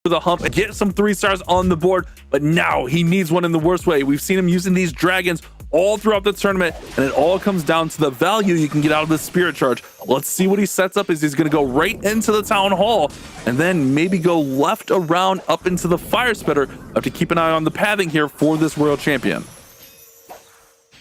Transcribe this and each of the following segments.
the hump and get some 3 stars on the board, but now he needs one in the worst way. We've seen him using these dragons all throughout the tournament, and it all comes down to the value you can get out of the spirit charge. Let's see what he sets up. Is he's going to go right into the town hall and then maybe go left around up into the fire spitter. Have to keep an eye on the pathing here for this world champion.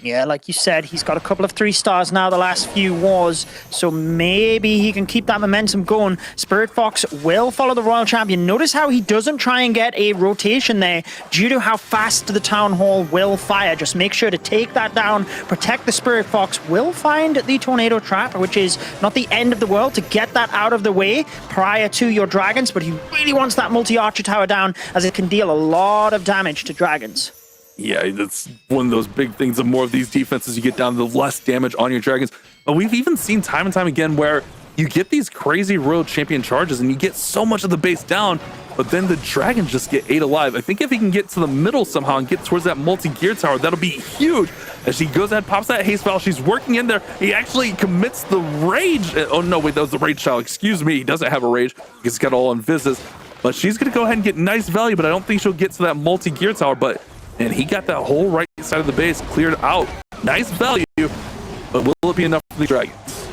Yeah, like you said, he's got a couple of 3 stars now, the last few wars, so maybe he can keep that momentum going. Spirit Fox will follow the Royal Champion. Notice how he doesn't try and get a rotation there due to how fast the Town Hall will fire. Just make sure to take that down, protect the Spirit Fox. Will find the Tornado Trap, which is not the end of the world, to get that out of the way prior to your dragons, but he really wants that multi-archer tower down as it can deal a lot of damage to dragons. Yeah, that's one of those big things. The more of these defenses you get down, the less damage on your dragons. But we've even seen time and time again where you get these crazy Royal Champion charges and you get so much of the base down, but then the dragons just get 8 alive. I think if he can get to the middle somehow and get towards that multi-gear tower, that'll be huge. As she goes ahead, pops that haste spell, she's working in there. He actually commits the rage. Oh no, wait, that was the rage child. Excuse me, he doesn't have a rage because he's got all on Visas. But she's gonna go ahead and get nice value, but I don't think she'll get to that multi-gear tower. But and he got that whole right side of the base cleared out. Nice value, but will it be enough for the dragons?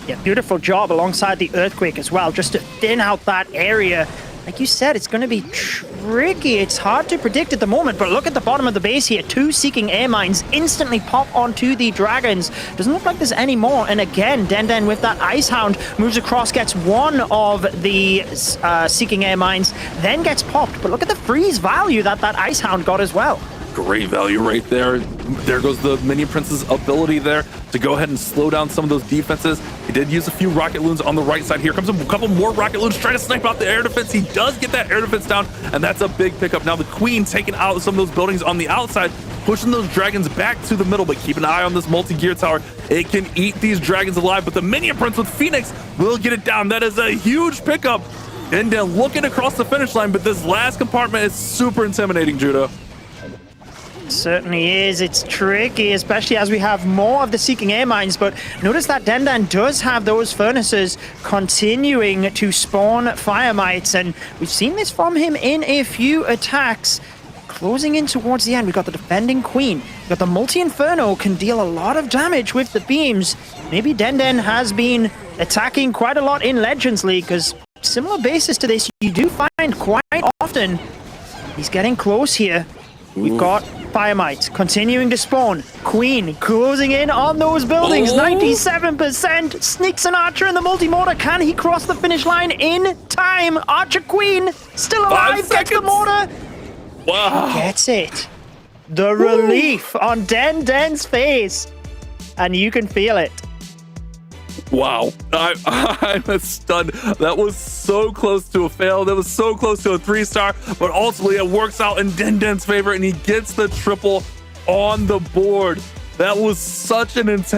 Yeah, beautiful job alongside the Earthquake as well, just to thin out that area. Like you said, it's going to be tricky. It's hard to predict at the moment, but look at the bottom of the base here. 2 Seeking Air Mines instantly pop onto the dragons. Doesn't look like there's any more. And again, Denden with that Ice Hound moves across, gets one of the Seeking Air Mines, then gets popped. But look at the freeze value that Ice Hound got as well. Great value right there. There goes the Minion Prince's ability there to go ahead and slow down some of those defenses. He did use a few rocket loons on the right side. Here comes a couple more rocket loons trying to snipe out the air defense. He does get that air defense down, and that's a big pickup. Now the Queen taking out some of those buildings on the outside, pushing those dragons back to the middle, but keep an eye on this multi-gear tower. It can eat these dragons alive, but the Minion Prince with Phoenix will get it down. That is a huge pickup. And then looking across the finish line, but this last compartment is super intimidating, Judah. Certainly is. It's tricky, especially as we have more of the Seeking Air Mines, but notice that Denden does have those furnaces continuing to spawn fire mites, and we've seen this from him in a few attacks. Closing in towards the end, we've got the Defending Queen. We've got the Multi-Inferno, can deal a lot of damage with the beams. Maybe Denden has been attacking quite a lot in Legends League, because similar bases to this you do find quite often. He's getting close here. We've got Fire Mites continuing to spawn. Queen closing in on those buildings. 97%. Sneaks an Archer in the multi-mortar. Can he cross the finish line in time? Archer Queen still alive. Gets the mortar. Wow. Gets it. The relief on Denden's face. And you can feel it. Wow, I'm stunned. That was so close to a fail. That was so close to a 3-star, but ultimately it works out in Denden's favor and he gets the triple on the board. That was such an intense